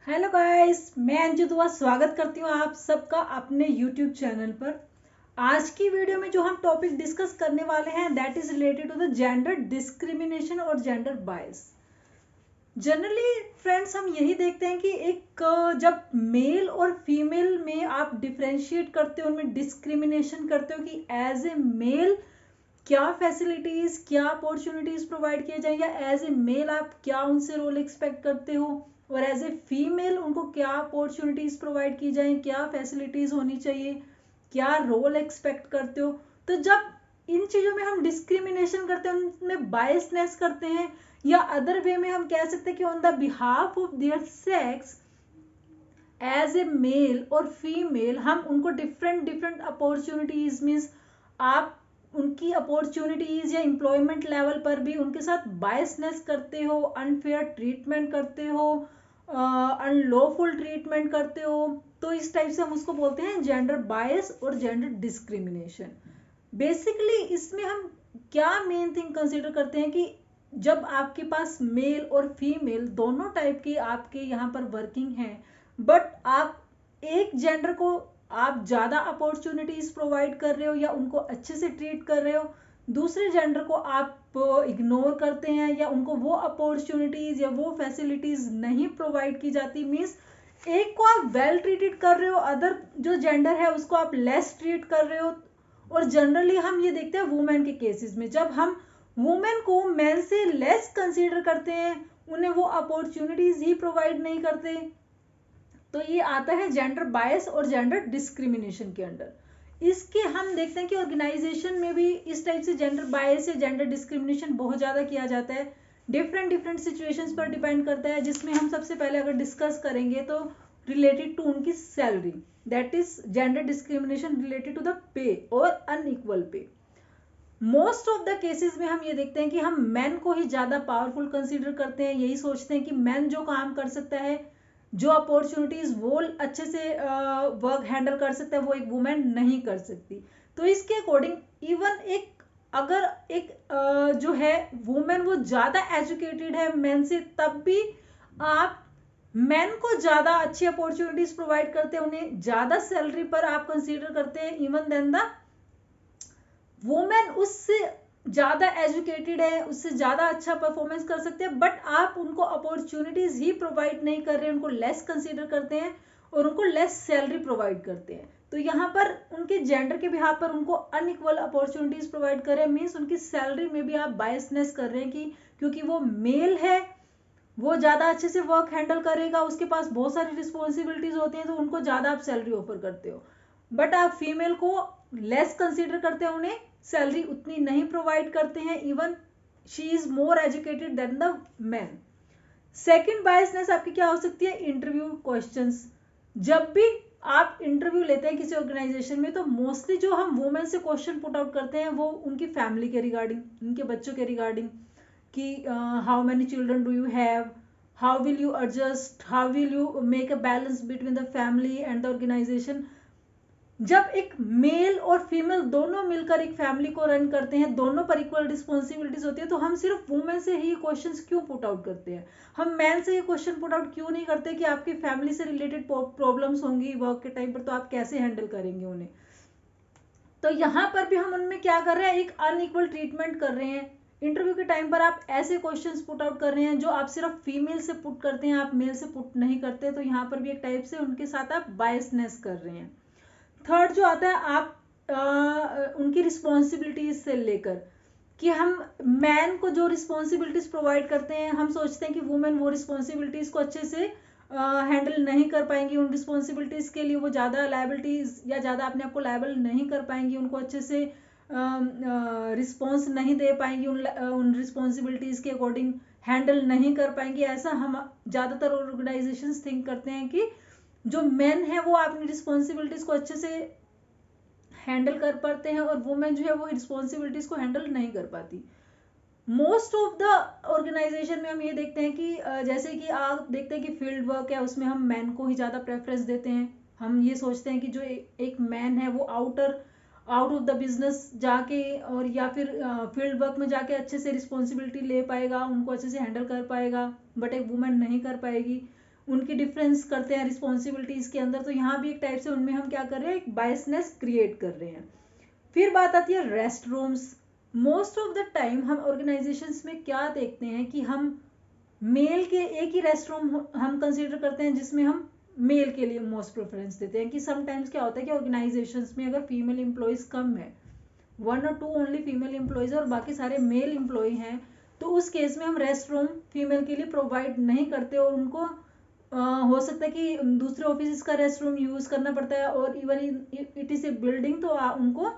Hello guys, मैं अंजू दुआ स्वागत करती हूँ आप सबका अपने यूट्यूब चैनल पर। आज की वीडियो में जो हम टॉपिक डिस्कस करने वाले हैं that is related to the gender discrimination और जेंडर बायस। जनरली फ्रेंड्स, हम यही देखते हैं कि एक जब मेल और फीमेल में आप डिफ्रेंशिएट करते हो, उनमें डिस्क्रिमिनेशन करते हो कि एज ए मेल क्या फैसिलिटीज, क्या अपॉर्चुनिटीज प्रोवाइड किए जाए, या एज ए मेल आप क्या उनसे रोल एक्सपेक्ट करते हो, और एज ए फीमेल उनको क्या अपॉर्चुनिटीज प्रोवाइड की जाए, क्या फैसिलिटीज होनी चाहिए, क्या रोल एक्सपेक्ट करते हो। तो जब इन चीजों में हम डिस्क्रिमिनेशन करते हैं, उनमें बायसनेस करते हैं, या अदर वे में हम कह सकते हैं कि on the behalf of their sex as a male और फीमेल हम उनको डिफरेंट डिफरेंट अपॉर्चुनिटीज मीन्स आप उनकी अपॉर्चुनिटीज या एम्प्लॉयमेंट लेवल पर भी उनके साथ बायसनेस करते हो, अनफेयर ट्रीटमेंट करते हो, अनलॉफुल ट्रीटमेंट करते हो, तो इस टाइप से हम उसको बोलते हैं जेंडर बायस और जेंडर डिस्क्रिमिनेशन। बेसिकली इसमें हम क्या मेन थिंग कंसिडर करते हैं कि जब आपके पास मेल और फीमेल दोनों टाइप के आपके यहाँ पर वर्किंग हैं, बट आप एक जेंडर को आप ज़्यादा अपॉर्चुनिटीज प्रोवाइड कर रहे हो या उनको अच्छे से ट्रीट कर रहे हो, दूसरे जेंडर को आप इग्नोर करते हैं या उनको वो अपॉर्चुनिटीज या वो फैसिलिटीज नहीं प्रोवाइड की जाती। मीन्स एक को आप वेल ट्रीटेड कर रहे हो, अदर जो जेंडर है उसको आप लेस ट्रीट कर रहे हो। और जनरली हम ये देखते हैं वुमेन के केसेस में, जब हम वुमेन को मेन से लेस कंसीडर करते हैं, उन्हें वो अपॉर्चुनिटीज ही प्रोवाइड नहीं करते, तो ये आता है जेंडर बायस और जेंडर डिस्क्रिमिनेशन के अंडर। इसके हम देखते हैं कि ऑर्गेनाइजेशन में भी इस टाइप से जेंडर बायस या जेंडर डिस्क्रिमिनेशन बहुत ज़्यादा किया जाता है। डिफरेंट डिफरेंट सिचुएशंस पर डिपेंड करता है, जिसमें हम सबसे पहले अगर डिस्कस करेंगे तो रिलेटेड टू उनकी salary, that is gender discrimination related to the pay और अनइक्वल पे। मोस्ट ऑफ द केसेस में हम ये देखते हैं कि हम मैन को ही ज़्यादा पावरफुल कंसीडर करते हैं, यही सोचते हैं कि मैन जो काम कर सकता है, जो अपॉर्चुनिटीज वो अच्छे से वर्क हैंडल कर सकता है, वो एक वुमेन नहीं कर सकती। तो इसके अकॉर्डिंग इवन एक अगर एक जो है वुमेन वो ज़्यादा एजुकेटेड है मैन से, तब भी आप मैन को ज़्यादा अच्छी अपॉर्चुनिटीज प्रोवाइड करते हैं, उन्हें ज़्यादा सैलरी पर आप कंसीडर करते हैं इवन देन द वुमेन उससे ज़्यादा एजुकेटेड है, उससे ज़्यादा अच्छा परफॉर्मेंस कर सकते हैं, बट आप उनको अपॉर्चुनिटीज़ ही प्रोवाइड नहीं कर रहे हैं, उनको लेस कंसीडर करते हैं और उनको लेस सैलरी प्रोवाइड करते हैं। तो यहाँ पर उनके जेंडर के बिहाफ पर उनको अनइक्वल अपॉर्चुनिटीज़ प्रोवाइड कर रहे हैं, मीन्स उनकी सैलरी में भी आप बायसनेस कर रहे हैं कि क्योंकि वो मेल है वो ज़्यादा अच्छे से वर्क हैंडल करेगा, उसके पास बहुत सारी रिस्पॉन्सिबिलिटीज़ होती हैं, तो उनको ज़्यादा आप सैलरी ऑफर करते हो, बट आप फीमेल को लेस कंसीडर करते हैं, उन्हें सैलरी उतनी नहीं प्रोवाइड करते हैं, even she is more educated then the man. Second biasness आपकी क्या हो सकती है, इंटरव्यू क्वेश्चंस। जब भी आप इंटरव्यू लेते हैं किसी ऑर्गेनाइजेशन में, तो मोस्टली जो हम वुमेन से क्वेश्चन पुट आउट करते हैं वो उनकी फैमिली के रिगार्डिंग, उनके बच्चों के रिगार्डिंग कि how many children do you have, how will you adjust, how will you make a balance between the family and the organisation. जब एक मेल और फीमेल दोनों मिलकर एक फैमिली को रन करते हैं, दोनों पर इक्वल रिस्पॉन्सिबिलिटीज होती है, तो हम सिर्फ वुमेन से ही क्वेश्चंस क्यों पुट आउट करते हैं, हम मैन से ये क्वेश्चन पुट आउट क्यों नहीं करते कि आपकी फैमिली से रिलेटेड प्रॉब्लम्स होंगी वर्क के टाइम पर, तो आप कैसे हैंडल करेंगे उन्हें। तो यहाँ पर भी हम उनमें क्या कर रहे हैं, एक अनइक्वल ट्रीटमेंट कर रहे हैं। इंटरव्यू के टाइम पर आप ऐसे क्वेश्चंस पुट आउट कर रहे हैं जो आप सिर्फ फीमेल से पुट करते हैं, आप मेल से पुट नहीं करते, तो यहाँ पर भी एक टाइप से उनके साथ आप बायसनेस कर रहे हैं। थर्ड जो आता है आप उनकी रिस्पॉन्सिबिलिटीज से लेकर कि हम मैन को जो रिस्पॉन्सिबिलिटीज प्रोवाइड करते हैं, हम सोचते हैं कि वुमेन वो रिस्पॉन्सिबिलिटीज को अच्छे से हैंडल नहीं कर पाएंगी, उन रिस्पॉन्सिबिलिटीज के लिए वो ज़्यादा लाइबिलिटीज या ज़्यादा अपने आप को लाइबल नहीं कर पाएंगी, उनको अच्छे से रिस्पॉन्स नहीं दे पाएंगी, उन रिस्पॉन्सिबिलिटीज के अकॉर्डिंग हैंडल नहीं कर पाएंगी। ऐसा हम ज़्यादातर ऑर्गेनाइजेशंस थिंक करते हैं कि जो मेन है वो अपनी रिस्पॉन्सिबिलिटीज को अच्छे से हैंडल कर पाते हैं और वुमेन जो है वो रिस्पॉन्सिबिलिटीज को हैंडल नहीं कर पाती। मोस्ट ऑफ द ऑर्गेनाइजेशन में हम ये देखते हैं कि जैसे कि आप देखते हैं कि फील्ड वर्क है, उसमें हम मैन को ही ज़्यादा प्रेफरेंस देते हैं। हम ये सोचते हैं कि जो एक मैन है वो आउट ऑफ द बिजनेस जाके और या फिर फील्ड वर्क में जाके अच्छे से रिस्पॉन्सिबिलिटी ले पाएगा, उनको अच्छे से हैंडल कर पाएगा, बट एक वुमेन नहीं कर पाएगी। उनकी डिफरेंस करते हैं रिस्पॉन्सिबिलिटीज के अंदर, तो यहाँ भी एक टाइप से उनमें हम क्या कर रहे हैं, एक बायसनेस क्रिएट कर रहे हैं। फिर बात आती है rest rooms. Most of the time हम ऑर्गेनाइजेशंस में क्या देखते हैं कि हम मेल के एक ही रेस्ट रूम हम कंसीडर करते हैं जिसमें हम मेल के लिए मोस्ट प्रेफरेंस देते हैं। कि समटाइम्स क्या होता है कि ऑर्गेनाइजेशंस में अगर फीमेल एम्प्लॉयज कम है, 1 और 2 ओनली फीमेल एम्प्लॉयज और बाकी सारे मेल एम्प्लॉय हैं, तो उस केस में हम रेस्ट रूम फीमेल के लिए प्रोवाइड नहीं करते और उनको हो सकता है कि दूसरे ऑफिस का रेस्ट रूम यूज करना पड़ता है, और even it is A building तो उनको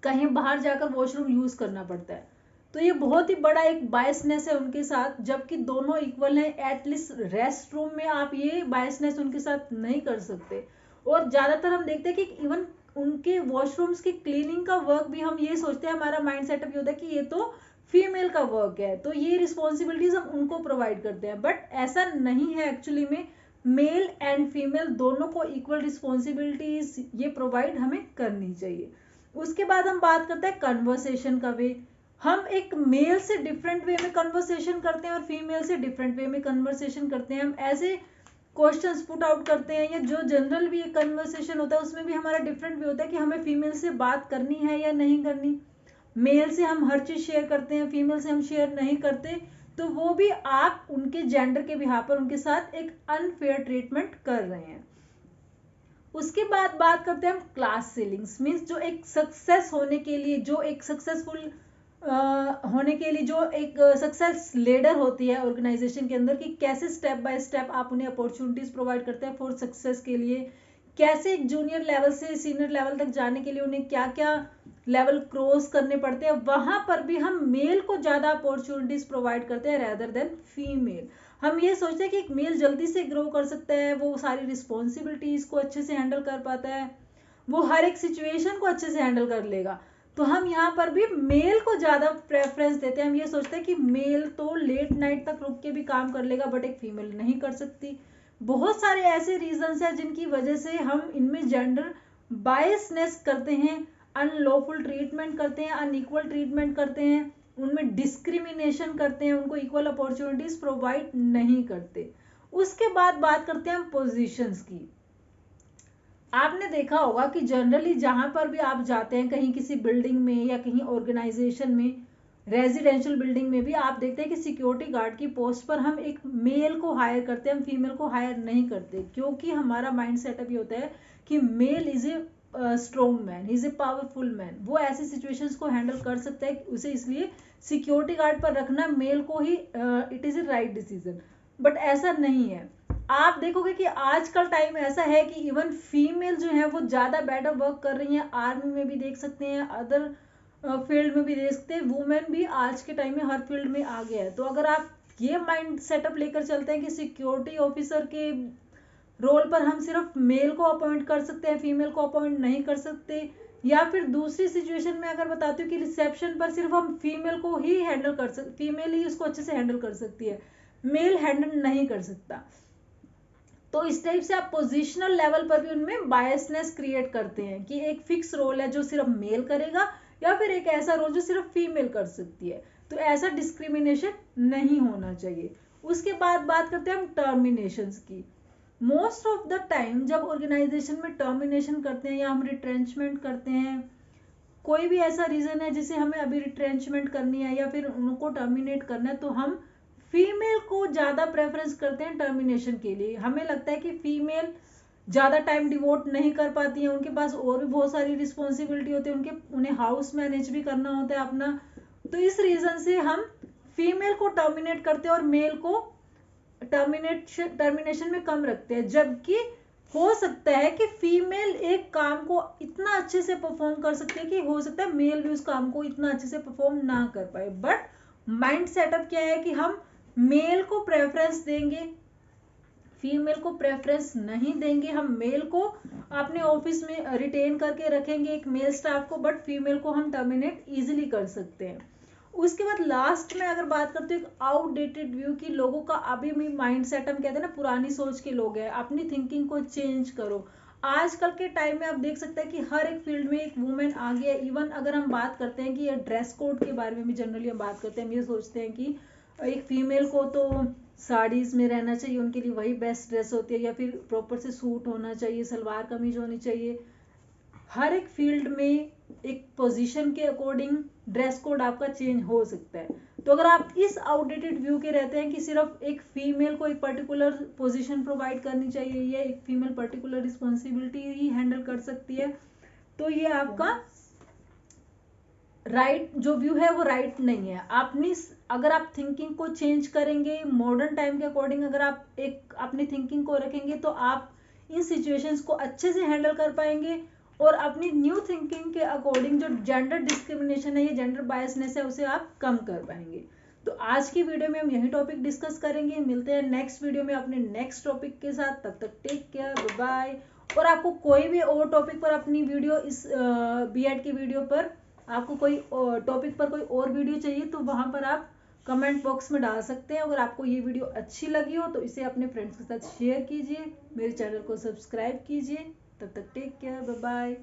कहीं बाहर जाकर वॉशरूम यूज करना पड़ता है। तो ये बहुत ही बड़ा एक बायसनेस है उनके साथ, जबकि दोनों इक्वल हैं। एटलीस्ट रेस्ट रूम में आप ये बायसनेस उनके साथ नहीं कर सकते। और ज्यादातर हम देखते हैं कि इवन उनके वॉशरूम्स की क्लीनिंग का वर्क भी हम ये सोचते हैं, हमारा माइंड सेटअप ये होता है कि ये तो फीमेल का वर्क है, तो ये रिस्पॉन्सिबिलिटीज हम उनको प्रोवाइड करते हैं। बट ऐसा नहीं है एक्चुअली में, मेल एंड फीमेल दोनों को इक्वल रिस्पॉन्सिबिलिटीज ये प्रोवाइड हमें करनी चाहिए। उसके बाद हम बात करते हैं कन्वर्सेशन का वे। हम एक मेल से डिफरेंट वे में कन्वर्सेशन करते हैं और फीमेल से डिफरेंट वे में कन्वर्सेशन करते हैं। हम ऐसे क्वेश्चंस पुट आउट करते हैं, या जो जनरल भी एक कन्वर्सेशन होता है उसमें भी हमारा डिफरेंट वे होता है कि हमें फीमेल से बात करनी है या नहीं करनी। मेल से हम हर चीज शेयर करते हैं, फीमेल से हम शेयर नहीं करते, तो वो भी आप उनके जेंडर के बिहाफ पर उनके साथ एक अनफेयर ट्रीटमेंट कर रहे हैं। उसके बाद बात करते हैं हम क्लास सीलिंग्स। मीन्स जो एक सक्सेस होने के लिए, जो एक सक्सेसफुल होने के लिए जो एक सक्सेस लीडर होती है ऑर्गेनाइजेशन के अंदर, कि कैसे स्टेप बाय स्टेप आप उन्हें अपॉर्चुनिटीज प्रोवाइड करते हैं फॉर सक्सेस के लिए, कैसे एक जूनियर लेवल से सीनियर लेवल तक जाने के लिए उन्हें क्या क्या लेवल क्रॉस करने पड़ते हैं, वहां पर भी हम मेल को ज्यादा अपॉर्चुनिटीज प्रोवाइड करते हैं रेदर देन फीमेल। हम ये सोचते हैं कि एक मेल जल्दी से ग्रो कर सकता है, वो सारी रिस्पॉन्सिबिलिटीज को अच्छे से हैंडल कर पाता है, वो हर एक सिचुएशन को अच्छे से हैंडल कर लेगा, तो हम यहाँ पर भी मेल को ज्यादा प्रेफरेंस देते हैं। हम ये सोचते हैं कि मेल तो लेट नाइट तक रुक के भी काम कर लेगा, बट एक फीमेल नहीं कर सकती। बहुत सारे ऐसे रीजंस हैं जिनकी वजह से हम इनमें जेंडर बायसनेस करते हैं, अनलॉफुल ट्रीटमेंट करते हैं, अनइक्वल ट्रीटमेंट करते हैं, उनमें डिस्क्रिमिनेशन करते हैं, उनको इक्वल अपॉर्चुनिटीज प्रोवाइड नहीं करते। उसके बाद बात करते हैं हम पोजीशंस की। आपने देखा होगा कि जनरली जहां पर भी आप जाते हैं, कहीं किसी बिल्डिंग में या कहीं ऑर्गेनाइजेशन में, रेजिडेंशियल बिल्डिंग में भी आप देखते हैं कि सिक्योरिटी गार्ड की पोस्ट पर हम एक मेल को हायर करते हैं, हम फीमेल को हायर नहीं करते, क्योंकि हमारा माइंड सेटअप ये होता है कि male is a strong man, is a powerful man, वो ऐसी सिचुएशंस को हैंडल कर सकता है, उसे इसलिए सिक्योरिटी गार्ड पर रखना मेल को ही it is a right decision. But ऐसा नहीं है। आप देखोगे कि आजकल टाइम ऐसा है कि इवन फीमेल जो है वो ज्यादा बेटर वर्क कर रही हैं, आर्मी में भी देख सकते हैं, अदर फील्ड में भी देख सकते हैं, वुमेन भी आज के टाइम में हर फील्ड में आ गया है। तो अगर आप ये माइंड सेटअप लेकर चलते हैं कि सिक्योरिटी ऑफिसर के रोल पर हम सिर्फ मेल को अपॉइंट कर सकते हैं, फीमेल को अपॉइंट नहीं कर सकते, या फिर दूसरी सिचुएशन में अगर बताती हूँ कि रिसेप्शन पर सिर्फ हम फीमेल को ही हैंडल कर सकते, फीमेल ही उसको अच्छे से हैंडल कर सकती है, मेल हैंडल नहीं कर सकता, तो इस टाइप से आप पोजिशनल लेवल पर भी उनमें बायसनेस क्रिएट करते हैं कि एक फिक्स रोल है जो सिर्फ मेल करेगा, या फिर एक ऐसा रोल जो सिर्फ फीमेल कर सकती है। तो ऐसा डिस्क्रिमिनेशन नहीं होना चाहिए। उसके बाद बात करते हैं हम टर्मिनेशंस की। मोस्ट ऑफ द टाइम जब ऑर्गेनाइजेशन में टर्मिनेशन करते हैं या हम रिट्रेंचमेंट करते हैं, कोई भी ऐसा रीजन है जिसे हमें अभी रिट्रेंचमेंट करनी है या फिर उनको टर्मिनेट करना है, तो हम फीमेल को ज्यादा प्रेफरेंस करते हैं टर्मिनेशन के लिए। हमें लगता है कि फीमेल ज्यादा टाइम डिवोट नहीं कर पाती है, उनके पास और भी बहुत सारी रिस्पॉन्सिबिलिटी होती है, उन्हें हाउस मैनेज भी करना होता है अपना, तो इस रीजन से हम फीमेल को टर्मिनेट करते हैं और मेल को टर्मिनेशन में कम रखते हैं। जबकि हो सकता है कि फीमेल एक काम को इतना अच्छे से परफॉर्म कर सकती है कि हो सकता है मेल भी उस काम को इतना अच्छे से परफॉर्म ना कर पाए, बट माइंड सेटअप क्या है कि हम मेल को प्रेफरेंस देंगे, फीमेल को प्रेफरेंस नहीं देंगे। हम मेल को अपने ऑफिस में रिटेन करके रखेंगे एक मेल स्टाफ को, बट फीमेल को हम टर्मिनेट इजीली कर सकते हैं। उसके बाद लास्ट में अगर बात करते हैं एक आउटडेटेड व्यू की, लोगों का अभी भी माइंड सेट, हम कहते हैं ना पुरानी सोच के लोग हैं, अपनी थिंकिंग को चेंज करो। आजकल के टाइम में आप देख सकते हैं कि हर एक फील्ड में एक वुमेन आ गया। इवन अगर हम बात करते हैं कि ये ड्रेस कोड के बारे में भी जनरली हम बात करते हैं, हम ये सोचते हैं कि एक फीमेल को तो साड़ीज़ में रहना चाहिए, उनके लिए वही बेस्ट ड्रेस होती है, या फिर प्रॉपर से सूट होना चाहिए, सलवार कमीज होनी चाहिए। हर एक फील्ड में एक पोजीशन के अकॉर्डिंग ड्रेस कोड आपका चेंज हो सकता है। तो अगर आप इस आउटडेटेड व्यू के रहते हैं कि सिर्फ एक फीमेल को एक पर्टिकुलर पोजीशन प्रोवाइड करनी चाहिए, या एक फीमेल पर्टिकुलर रिस्पॉन्सिबिलिटी ही हैंडल कर सकती है, तो ये आपका राइट जो व्यू है वो राइट नहीं है। अगर आप थिंकिंग को चेंज करेंगे मॉडर्न टाइम के अकॉर्डिंग, अगर आप एक अपनी थिंकिंग को रखेंगे, तो आप इन सिचुएशंस को अच्छे से हैंडल कर पाएंगे, और अपनी न्यू थिंकिंग के अकॉर्डिंग जो जेंडर डिस्क्रिमिनेशन है, ये जेंडर बायसनेस है, उसे आप कम कर पाएंगे। तो आज की वीडियो में हम यही टॉपिक डिस्कस करेंगे। मिलते हैं नेक्स्ट वीडियो में अपने नेक्स्ट टॉपिक के साथ। तब तक टेक केयर, बाय बाय। और आपको कोई भी और टॉपिक पर अपनी वीडियो, इस बीएड की वीडियो पर आपको कोई टॉपिक पर कोई और वीडियो चाहिए, तो वहां पर आप कमेंट बॉक्स में डाल सकते हैं। अगर आपको ये वीडियो अच्छी लगी हो तो इसे अपने फ्रेंड्स के साथ शेयर कीजिए, मेरे चैनल को सब्सक्राइब कीजिए। तब तक टेक केयर, बाय बाय।